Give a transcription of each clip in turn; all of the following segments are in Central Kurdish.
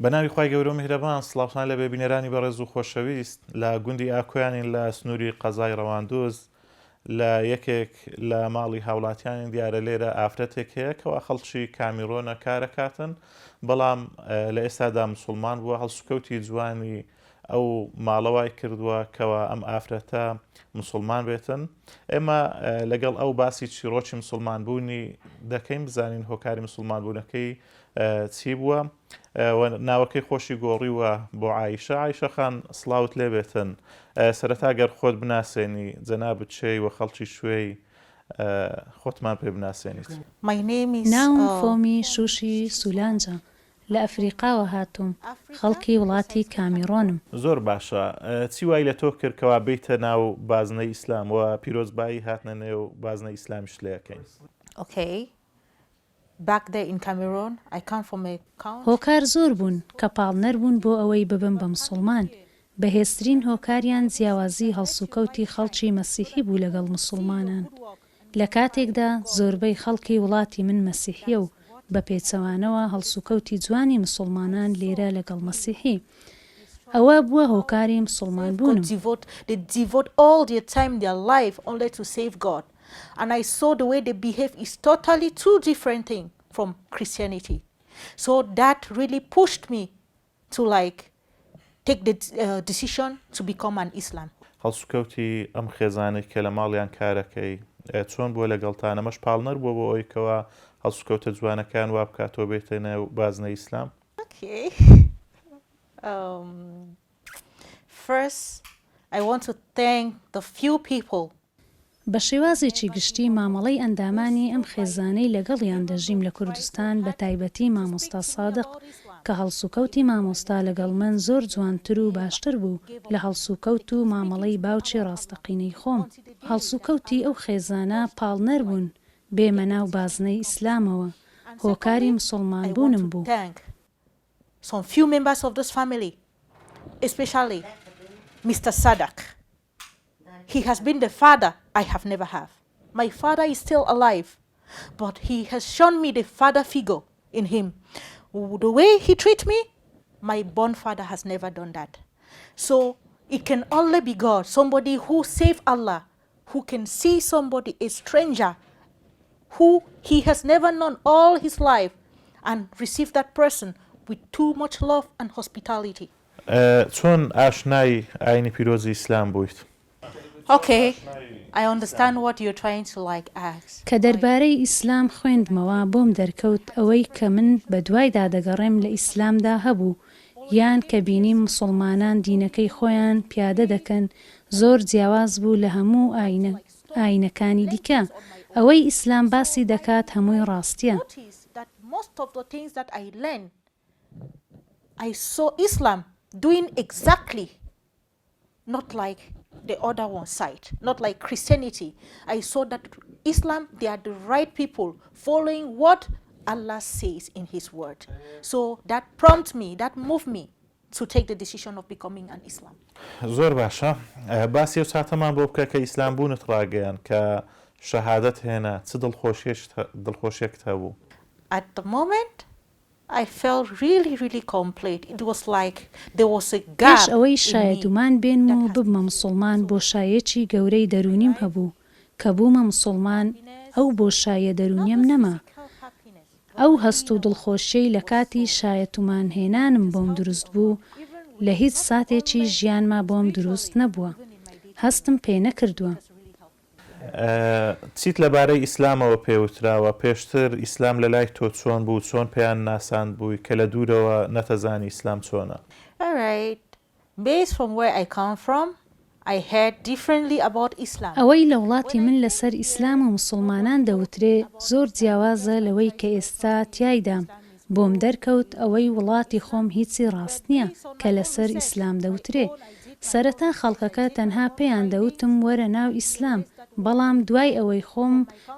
بەناوی خوای گەورە میهرەبان سڵاوتان لە بێبینەرانی بەڕێز و خۆشەویست لە گوندی ئاکۆیانین لە سنووری قەزای ڕەواندۆز لە یەکێک لە ماڵی هاوڵاتیانی دیارە لێرە ئافرەتێک هەیە کەوا خەڵکی کامیرۆنە کارەکاتن بەڵام لە ئێستادا مسلمان بووە هەڵسوکەوتی جوانی ئەو ماڵەوای کردووە کەوا ئەم ئافرەتە مسلمان بێتن ئێمە لەگەڵ ئەو باسی چیرۆکی مسلمان بوونی دەکەین بزانین هۆکاری مسلمان بوونەکەی چی بووە ناوەکەی خۆشی گۆڕیوە بۆ عایشە عایشەخان سڵاوت لێ بێتن سەرەتا گەر خۆت بناسێنی جەنابەت چێی و خەڵکی شوێی خۆتمان پێ بناسێنیت. ناوم فۆمی شوشی سولانجە لە ئەفریقاوە هاتووم خەڵکی وڵاتی کامیرۆنم. زۆر باشە چی وای لە تۆ کردکەوە بیتە ناو بازنەی ئیسلام و پیرۆزبایی هاتنە نێو بازنەی ئیسلامیش لێ یەکەین. هۆکار زۆر بوون کە پاڵنەر بوون بۆ ئەوەی ببن بە مسلمان. بەهێزترین هۆکاریان جیاوازی هەڵسوکەوتی خەڵکی مەسیحی بوو لەگەڵ مسلمانان. لە کاتێکدا زۆربەی خەڵکی وڵاتی من مەسیحیە و بە پێچەوانەوە هەڵسوکەوتی جوانی مسلمانان لێرە لەگەڵ مەسیحی. ئەوە بووە هۆکاری مسلمان بوونم. And I saw the way they behave is totally two different things from Christianity. So that really pushed me to take the decision to become an Islam. هەڵسوکەوتی ئەم خێزانەی کە لە ماڵیان کارەکەی چۆن بووە لەگەڵتان ئەمەش پاڵنەر بووە بۆ ئەوەی کەوا هەڵسوکەوتە جوانەکان وا بکاتەوە بێتە نێو بازنەی ئیسلام؟ First, I want to thank the few people. بە شێوازێکی گشتی مامەڵەی ئەندامانی ئەم خێزانەی لەگەڵیان دەژیم لە کوردستان بە تایبەتی مامۆستا سادق کە هەڵسوکەوتی مامۆستا لەگەڵ من زۆر جوانتر و باشتر بوو لە هەڵسوکەوت و مامەڵەی باوکی ڕاستەقینەی خۆم. هەڵسوکەوتی ئەو خێزانە پاڵنەر بوون بێمە ناو بازنەی ئیسلامەوە. هۆکاری مسلمان بوونم بوو. Some few members of this family, especially Mr. Sadak. He has been the father I have never had. My father is still alive, but he has shown me the father figure in him. The way he treats me, my born father has never done that. So it can only be God, somebody who saved Allah, who can see somebody, a stranger, who he has never known all his life, and receive that person with too much love and hospitality. چۆن ئاشنای ئاینی پیرۆزی ئیسلام بوویت؟ Okay, I understand what you're trying to ask. کە دەربارەی ئیسلام خوێندمەوە بۆم دەرکەوت ئەوەی کە من بە دوایدا دەگەڕێم لە ئیسلامدا هەبوو یان کە بینی مسلمانان دینەکەی خۆیان پیادە دەکەن زۆر جیاواز بوو لە هەموو ئاینەکانی دیکە. ئەوەی ئیسلام باسی دەکات هەمووی ڕاستیە. Most of the things that I learned, I saw Islam doing exactly not like the other one side, not like Christianity. I saw that Islam, they are the right people following what Allah says in His word. So that prompted me, that moved me to take the decision of becoming an Islam. زۆر باشە. باسی ئەو ساتەمان بۆ بکە کە ئیسلام بوونت ڕاگەیان کە شەهادەت هێنا چ دڵخۆشیەکت هەبوو؟ At the moment, I felt really complete. It was like there was a gap. پێش ئەوەی شایەتومان بێن و ببمە مسلمان بۆشایەکی گەورەی دەرونیم هەبوو کە بوومە مسلمان ئەو بۆشایە دەرونیم نەما. ئەو هەست و دڵخۆشیەی لە کاتی شایەتومان هێنانم بۆم دروست بوو لە هیچ ساتێکی ژیانما بۆم دروست نەبووە. هەستم پێ نەکردووە. چیت لەبارەی ئیسلامەوە پێوتراوە پێشتر ئیسلام لە لای تۆ چۆن بوو چۆن پێیان ناساند بووی کە لە دوورەوە نەتەزانی ئیسلام چۆنە؟ Based from where I come from, I heard differently about Islam. ئەوەی لە وڵاتی من لەسەر ئیسلام و مسلمانان دەوترێ زۆر جیاوازە لەوەی کە ئێستا تیایدا بۆم دەرکەوت ئەوەی وڵاتی خۆم هیچی ڕاست نییە کە لەسەر ئیسلام دەوترێ. سەرەتا خەڵکەکە تەنها پێیان دەوتم وەرە ناو ئیسلام بەڵام دوای ئەوەی خۆم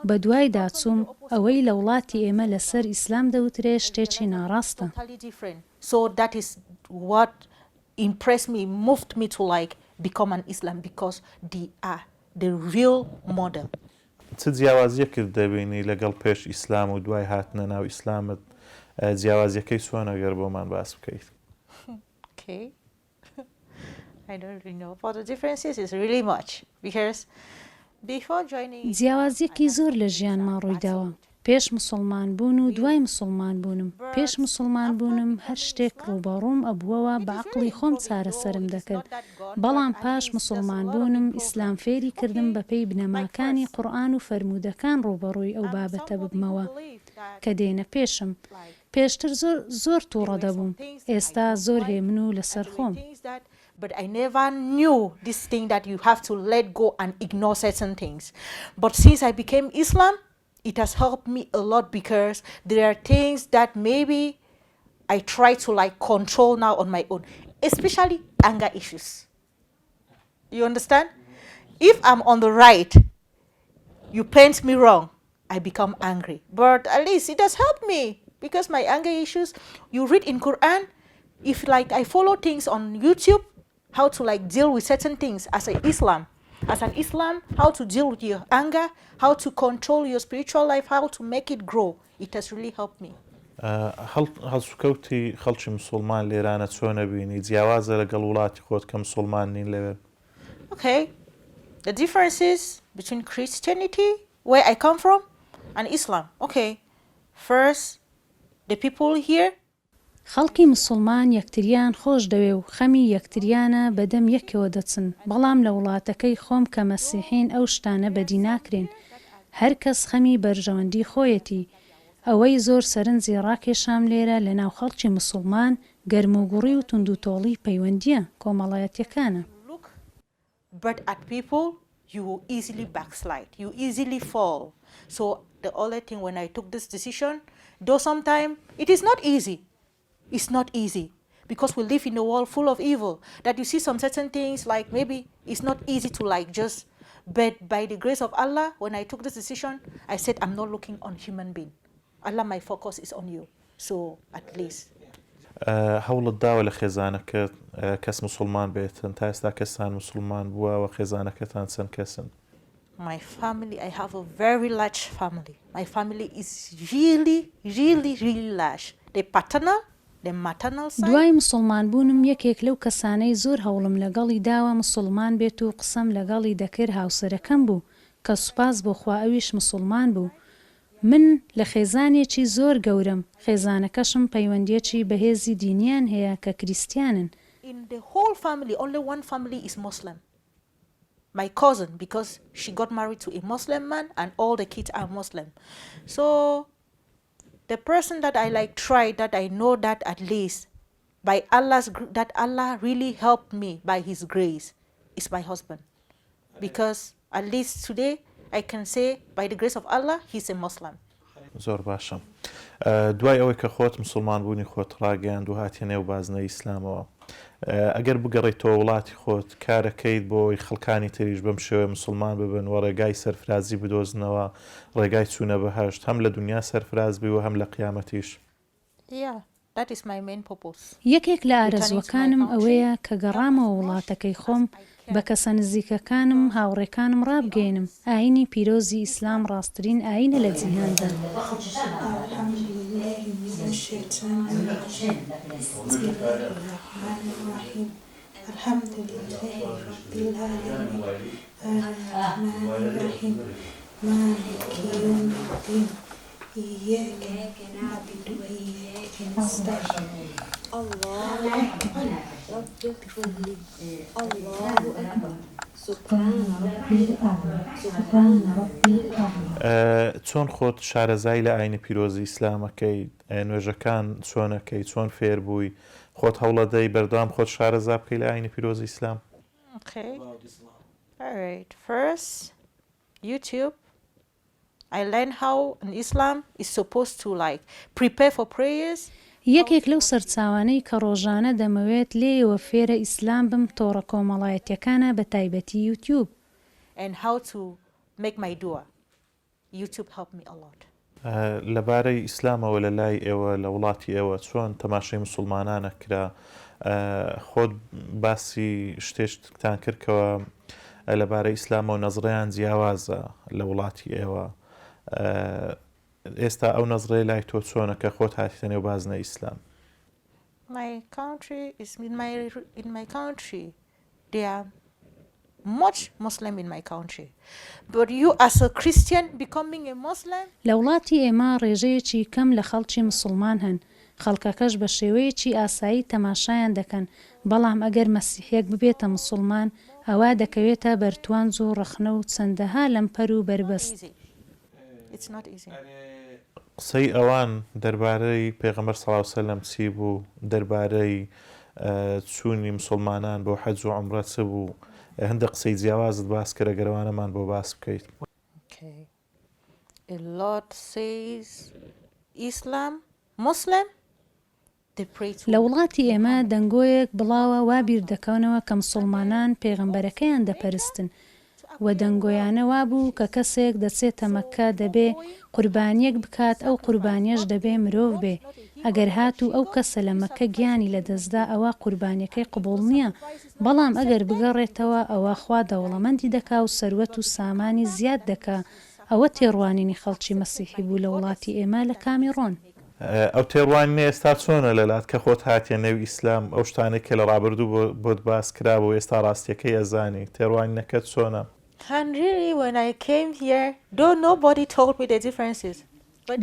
بە دوای داچووم ئەوەی لە وڵاتی ئێمە لەسەر ئیسلام دەوترێ شتێکی ناڕاستە. So that is what impressed me, moved me to become an Islam because they are the real model. چ جیاوازیەکت دەبینی لەگەڵ پێش ئیسلام و دوای هاتنە ناو ئیسلامت جیاوازیەکەی چۆنە گەر بۆمان باس بکەیت. Okay. I don't really know. For the differences is really much because before joining جیاوازیەکی زۆر لە ژیانمان ڕوویداوە. پێش مسلمان بوون و دوای مسلمان بوونم. پێش مسلمان بوونم هەر شتێک ڕووبەڕووم ئەبووەوە بە عەقڵی خۆم چارەسەرم دەکرد. بەڵام پاش مسلمان بوونم ئیسلام فێری کردم بەپێی بنەماکانی قورئان و فەرموودەکان ڕووبەڕووی ئەو بابەتە ببمەوە کە دێنە پێشم. پێشتر زۆر تووڕە دەبووم. ئێستا زۆر هێمن و لەسەر خۆم. But I never knew this thing that you have to let go and ignore certain things. But since I became Islam, it has helped me a lot because there are things that maybe I try to like control now on my own, especially anger issues. You understand? If I'm on the right, you paint me wrong, I become angry. But at least it has helped me because my anger issues, you read in Quran, if like I follow things on YouTube, how to like deal with certain things as an Islam, how to deal with your anger, how to control your spiritual life, how to make it grow. It has really helped me. هەڵسوکەوتی خەڵکی مسلمان لێرانە چۆنە بینی؟ جیاوازە لەگەڵ وڵاتی خۆت کە مسلمان نین لەوێ؟ Okay, the differences between Christianity, where I come from, and Islam. Okay, first, the people here, خەڵکی مسلمان یەکتریان خۆش دەوێ و خەمی یەکتریانە بەدەم یەکەوە دەچن. بەڵام لە وڵاتەکەی خۆم کە مەسیحین ئەو شتانە بەدی ناکرێن. هەر کەس خەمی بەرژەوەندی خۆیەتی. ئەوەی زۆر سەرنجی ڕاکێشام لێرە لە ناو خەڵکی مسلمان گەرموگوڕی و توندوتۆڵی پەیوەندیە کۆمەڵایەتیەکانە. look but at people, you easily backslide, you easily fall. So the only thing when I took this decision, though sometimes it is not easy. It's not easy because we live in a world full of evil that you see some certain things like maybe it's not easy to like just, but by the grace of Allah, when I took this decision, I said I'm not looking on human being. Allah, my focus is on you. So at least. هەوڵت داوە لە خێزانەکەت کەس مسلمان بێتن تا ئێستا کەسان مسلمان بووە و خێزانەکەتان چەند کەسن؟ My family, I have a very large family. My family is really large. The paternal, the maternal side. دوای مسلمان بوونم یەکێک لەو کەسانەی زۆر هەوڵم لەگەڵی داوە مسلمان بێت و قسەم لەگەڵی دەکرد هاوسەرەکەم بوو کە سوپاس بۆ خوا ئەویش مسلمان بوو. من لە خێزانێکی زۆر گەورم. خێزانەکەشم پەیوەندیەکی بەهێزی دینیان هەیە کە کریستیانن. In the whole family, only one family is Muslim. My cousin, because she got married to a Muslim man and all the kids are Muslim. So the person that I like tried, that I know that at least by that Allah really helped me by his grace is my husband. Because at least today I can say by the grace of Allah he's a Muslim. زۆر باشە. دوای ئەوەی کە خۆت مسلمان بوونی خۆت ڕاگەیاند و هاتیە نێو بازنەی ئیسلامەوە، ئەگەر بگەڕێیتەوە وڵاتی خۆت کارەکەیت بۆی خەڵکانی تریش بەم شێوەیە مسلمان ببن و ڕێگای سەرفرازی بدۆزنەوە، ڕێگای چوونە بەهەشت هەم لە دنیا سەرفراز بی و هەم لە قیامەتیش. Yeah, that is my main purpose. یەکێک لە ئارەزوەکانم ئەوەیە کە گەڕامەوە وڵاتەکەی خۆم بە کەسە نزیکەکانم هاوڕێکانم ڕابگەێنم. ئاینی پیرۆزی ئیسلام ڕاستترین ئاینە لە جیهاندا. الحمد لله رب العالمين الرحمن الرحيم مالك يوم الدين إياك نعبد وإياك نستعين الله أكبر رب اغفر لي الله أكبر سبحان ربي الأعلى سبحان ربي الأعلى. چۆن خۆت شارەزای لە ئاینی پیرۆزی ئیسلامەکەی، نوێژەکان چۆنەکەی، چۆن فێر بووی، خۆت هەوڵەدەی بەردەوام خۆت شارەزا بکەی لە ئاینی پیرۆزی ئیسلام؟ Okay. All right. First, YouTube. I learned how in Islam is supposed to like prepare for prayers. یەکێک لەو سەرچاوانەی کە ڕۆژانە دەمەوێت لێیەوە فێرە ئیسلام بم تۆڕە کۆمەڵایەتیەکانە بە تایبەتی یوتیوب. And how to make my dua. YouTube helped me a lot. لەبارەی ئیسلامەوە لە لای ئێوە لە وڵاتی ئێوە چۆن تەماشای مسلمانانە کرا؟ خۆت باسی شتێکتان کردکەوە لەبارەی ئیسلامە و نەزڕیان جیاوازە لە وڵاتی ئێوە. ئێستا ئەو نەزڕەیە لای تۆ چۆنە کە خۆت هاتیتە نێو بازنە ئیسلام؟ My country is in my country. There are much Muslim in my country. But you as a Christian becoming a Muslim, لە وڵاتی ئێمە ڕێژەیەکی کەم لە خەڵکی مسلمان هەن، خەڵکەکەش بە شێوەیەکی ئاسایی تەماشایان دەکەن، بەڵام ئەگەر مەسیحێک ببێتە مسلمان ئەوا دەکەوێتە بەرتوانج و ڕەخنە و چەندەها لەمپەر و بربەست. easy. It's not easy. قسەی ئەوان دەربارەی پێغەمبەر صلی الله علیه وسلم چی بوو، دەربارەی چوونی مسلمانان بۆ حەج و عومرە چ بوو، هەندێک قسەی جیاوازت باس کرد گەرەوانەمان بۆ باس بکەیت. Okay. A lot says Islam, Muslim, they pray to لە وڵاتی ئێمە دەنگۆیەک بڵاوە وا بیر دەکەونەوە کە مسلمانان پێغەمبەرەکەیان دەپەرستن و دەنگۆیانە وا بوو کە کەسێک دەچێتە مەککە دەبێ قوربانیەک بکات، ئەو قوربانیەش دەبێ مرۆڤ بێ، ئەگەر هات و ئەو کەسە لە مەککە گیانی لە دەستدا ئەوە قوربانیەکەی قبوڵ نییە، بەڵام ئەگەر بگەڕێتەوە ئەوە خوا دەوڵەمەندی دەکا و سەروەت و سامانی زیاد دەکا. ئەوە تێڕوانینی خەڵکی مەسیحی بوو لە وڵاتی ئێمە لە کامیڕۆن. ئەو تێڕوانینە ئێستا چۆنە لەلات کە خۆت هاتیە نێو ئیسلام، ئەو شتانێک کە لە ڕابردوو بۆت باس کرابەوە ئێستا ڕاستیەکەی ئەزانی، تێڕوانینەکەت چۆنە؟ And really, when I came here, though nobody told me the differences.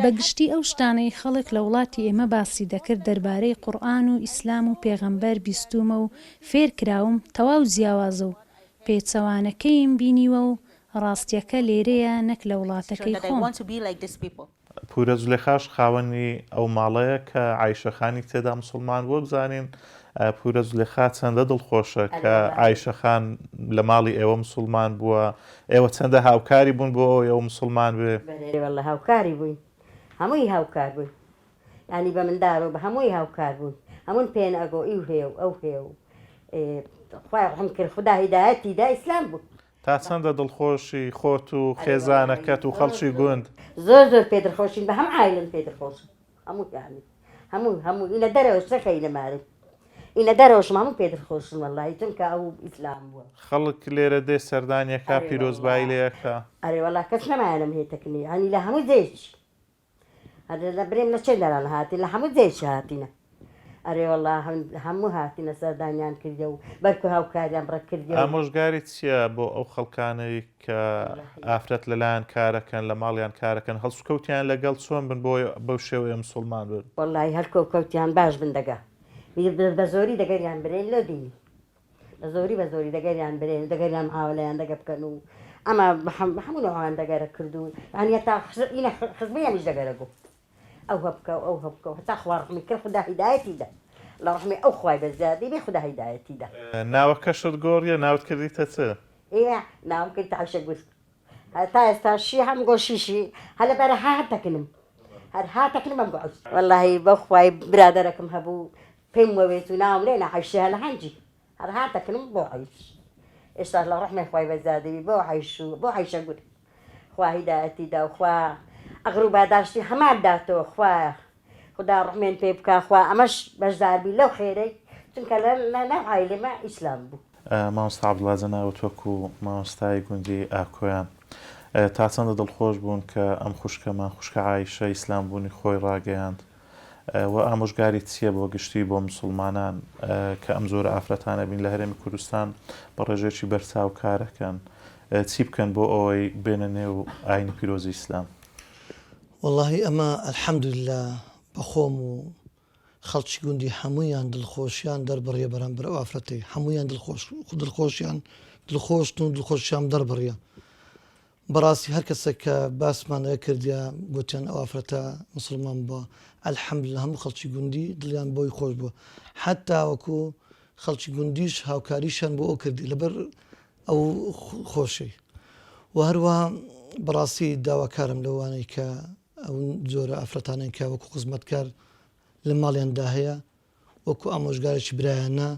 بەگشتی ئەو شتانەی خەڵک لە وڵاتی ئێمە باسی دەکرد دەربارەی قورئان و ئیسلام و پێغەمبەر بیستومە و فێر کراوم تەواو جیاوازە و پێچەوانەکەیم بینیوە و ڕاستیەکە لێرەیە نەک لە وڵاتەکەی That I خۆم. want to be like these people. پورە زولێخاش خاوەنی ئەو ماڵەیە کە عایشەخانی تێدا مسلمان بووە. بزانین پورە زولێخا چەندە دڵخۆشە کە عایشەخان لە ماڵی ئێوە مسلمان بووە، ئێوە چەندە هاوکاری بوون بۆ ئێوە مسلمان بێ؟ والله هاوکاری بووین، هەمووی هاوکار بووین، ینی بە منداڵ و بە هەمووی هاوکار بوون، هەموون پێن ئەگۆ ئیو هێ و ئەو هێ و خوای ڕەحم کرد خدا هیدایەتی دا ئیسلام بوو. تا چەندە دڵخۆشی خۆت و خێزانەکەت و خەڵکی گوند؟ زۆر زۆر پێدرخۆشین، بە هەم عایلم پێدرخۆشم، هەموو یانی هەموو ئینە دەرەوە سەکەی لەمارم، ئینە دەرەوەشم هەموو پێدرخۆشم وەڵڵاهی چونکە ئەو ئیسلام بووە. خەڵک لێرە دێ سەردانیەکە پیرۆزبایی لێیەکە؟ ئەرێ وەڵڵا کەس نەمایانم هێتەکنی، ینی لە هەموو جێش هەر لە برێم لە چێ دەران هاتین، لە هەموو جێش هاتینە. ئەرێ وەڵڵا هەموو هاتینە سەردانیان کردە و بەرکو هاوکاریان بڕە کردە. ئامۆژگاری چییە بۆ ئەو خەڵکانەی کە ئافرەت لەلایەن کارەکەن لە ماڵیان کارەکەن، هەڵسوکەوتیان لەگەڵ چۆن بن بۆ بەو شێوەیە مسلمان بن؟ وەڵڵاهی هەر کەوتیان باش بن دەگا، بە زۆری دەگەریان برێن لە دینی، بە زۆری دەگەریان برێن دەگەریان هاوڵیان دەگە بکەن و ئەمە هەموو نەوەیان دەگەرە کردو، یعنی هەتا ئینە خزمەیەمیش دەگەرە بوو، ئەو هەبکە و ئەو هەبکە و هەتا خوا ڕەحمی کرد خدا هیدایەتی دا، لە ڕەحمی ئەو خوای بەزیادی بێ خدا هیدایەتی دا. ناوەکەشت گۆڕیە، ناوت کردیتە چ؟ ناوم کرد عایشە گوست، هەتا ئێستا شی هەم گۆشیشی هەلە بەرە هاتەکنم، هەر هاتەکنم ئەم گۆعوز. وەڵڵاهی بەو خوای برادەرەکەم هەبوو پێم وەوێت و ناوم لێ عایشە لە هەنجی هەر هاتەکنم بۆ عایش. ئێستا لە ڕەحمی خوای بەزیادی بۆ عایشە گوت، خوا هیدایەتی دا و خوا ئەغر و باداشتی هەمان داتەوە، خوا خدا ڕحمێن پێ بکە، خوا ئەمەش بەشداربی لەو خێرەی چونکە لە عایلێمە ئیسلام بوو. مامۆستا عەبدوڵڵا جەناوت وەکو مامۆستای گوندی ئاکۆیان تا چەندە دڵخۆش بوون کە ئەم خوشکەمان خوشکە عایشە ئیسلام بوونی خۆی ڕاگەیاند و ئامۆژگاری چییە بۆ گشتی بۆ مسلمانان کە ئەم زۆرە ئافرەتانە بین لە هەرێمی کوردستان بە ڕێژێکی بەرچاو کارەکەن، چی بکەن بۆ ئەوەی بێنە نێو ئاینی پیرۆزی ئیسلام؟ واللهی ئەمە ئەلحەمدوللا بەخۆم و خەڵکی گوندی هەموویان دڵخۆشیان دەربڕیە بەرامبەر ئەو ئافرەتەی، هەموویان دڵخۆشن و دڵخۆشیان دەربڕیە. بەڕاستی هەر کەسێک کە باسمانەیە کردیا گوتیان ئەو ئافرەتە مسلمان بووە، ئەلحەمدوللا هەموو خەڵکی گوندی دڵیان بۆی خۆش بووە، حتا وەکو خەڵکی گوندیش هاوکاریشان بۆ ئەو کردی لەبەر ئەو خۆشەی. و هەروەها بەڕاستی داواکارم لەوانەی کە ئەو جۆرە ئافرەتانەی کە وەکو خزمەتکار لە ماڵیاندا هەیە وەکو ئامۆژگارێکی برایانە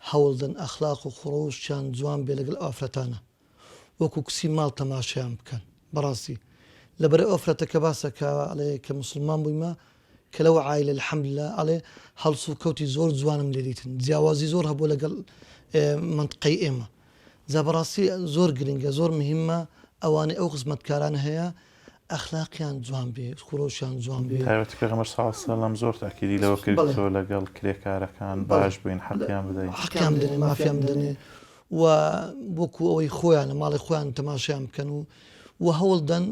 هەوڵدن ئەخلاق و خڕۆشیان جوان بێ لەگەڵ ئافرەتانە، وەکو کسی ماڵ تەماشایان بکەن. بەڕاستی لەبەر ئەفرەتە کە باسەکە ئەڵێ کە مسلمان بوویمە کە لەوە عایلە الحەمدوللا ئەڵێ هەڵس و کەوتی زۆر جوانم لێ دیتن، جیاوازی زۆر هەبوو لەگەڵ منطقەی ئێمە. جا بەڕاستی زۆر گرنگە، زۆر مهمە ئەوانەی ئەو خزمەتکاران هەیە ئەخلاقیان جوان بێ خۆشیان جوان بێ تایبەتی پێغەمبەر صلی الله علیه و سلم زۆر تاکیدی لەوە کردووە لەگەڵ کرێکارەکان باش بووین حەقیان بدەین حەقیان بدەنێ مافیان بدەنێ و وەکو ئەوەی خۆیان لە ماڵی خۆیان تەماشایان بکەن و هەوڵدەن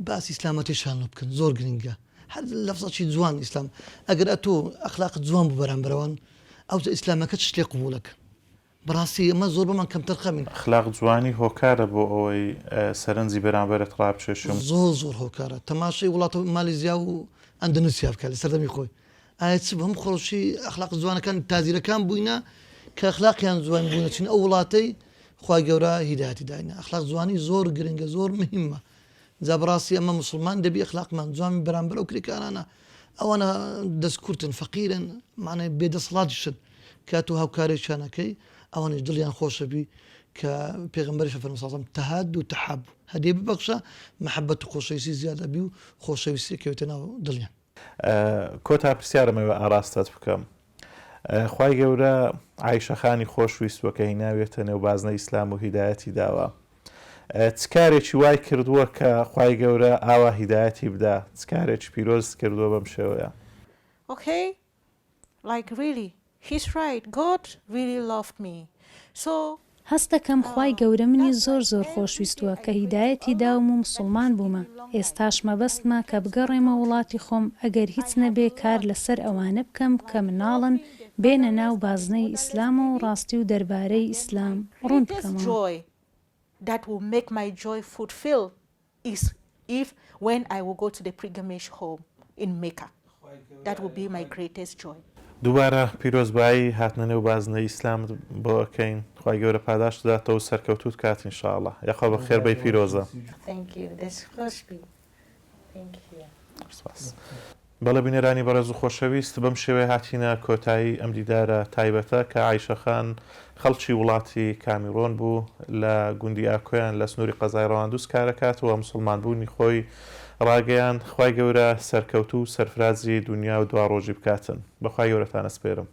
باسی ئیسلامەتیشان لە بکەن زۆر گرنگە هەر لەفزەکی جوان ئیسلام ئەگەر ئەتۆ ئەخلاق جوان بوو بەرامبەرەوەن ئەوتە ئیسلامەکە شتێ قبوولەکە بەڕاستی ئەمە زۆر بەمان کەم تەرخەمین ئەخلاق جوانی هۆکارە بۆ ئەوەی سەرنجی بەرامبەرت ڕابچێشم زۆر هۆکارە تەماشای وڵاتە مالیزیا و ئەندەنوسیا بکە لە سەردەمی خۆی ئایا چ بەم خۆشی ئەخلاق جوانەکان تازیرەکان بووینە کە ئەخلاقیان جوان بوونە چین ئەو وڵاتەی خوای گەورە هیدایەتی داینە ئەخلاق جوانی زۆر گرنگە زۆر مهمە جا بەڕاستی ئەمە موسڵمان دەبی ئەخلاقمان جوان بەرامبەر ئەو کرێکارانە ئەوانە دەستکورتن فەقیرن معنای بێدەسەڵاتیشن کە تۆ هاوکارێکیانەکەی ئەوانش دڵیان خۆشەبی کە پێغەمبەری فەرمووی صلی الله علیه و سلم تەهاد و تەحاب هەدیە ببەخشە محەبەت و خۆشەویستی زیادە بی و خۆشەویستی کەوێتە ناو دڵیان کۆتا پرسیارەمەوە ئاراستت بکەم خوای گەورە عایشەخانی خۆشویستوە کە هیناوێتە نێو بازنە ئیسلام و هیدایەتی داوە چ کارێکی وای کردووە کە خوای گەورە ئاوا هیدایەتی بدا چ کارێکی پیرۆز کردووە بەم شێوەیە Okay? Like really, he's right. God really loved me. So هەست دەکەم خوای گەورە منی زۆر خۆشویستووە کە هیدایەتی داوم و مسلمان بوومە ئێستاش مەبەستمە کە بگەڕێمە وڵاتی خۆم ئەگەر هیچ نەبێ کار لەسەر ئەوانە بکەم کە مناڵن بێنە ناو بازنەی ئیسلام و ڕاستی و دەربارەی ئیسلام ڕوون greatest بکەمەوە joy that will make my joy fulfill is if when I will go to the pilgrimage home in Mecca. That will be my greatest joy. دووبارە پیرۆزبایی هاتنە نێو بازنە ئیسلام بۆ ئەکەین خوای گەورە پاداش داتەوە سەرکەوتوت کات ئینشاءالله یاخوا بە خێربەی پیرۆزە Thank you. دەست خۆش بی. Thank you. بەڵێ بینێرانی بەڕێز و خۆشەویست بەم شێوەیە هاتینە کۆتایی ئەم دیدارە تایبەتە کە عایشەخان خەڵکی وڵاتی کامیڕۆن بوو لە گوندی ئاکۆیان لە سنووری قەزای ڕەواندووس کارەکاتەوە مسلمان بوونی خۆی ڕاگەیان خوای گەورە سەرکەوتوو سەرفرازی دنیا و دوا ڕۆژی بکاتن بەخوای گەورەتان ئەسپێرم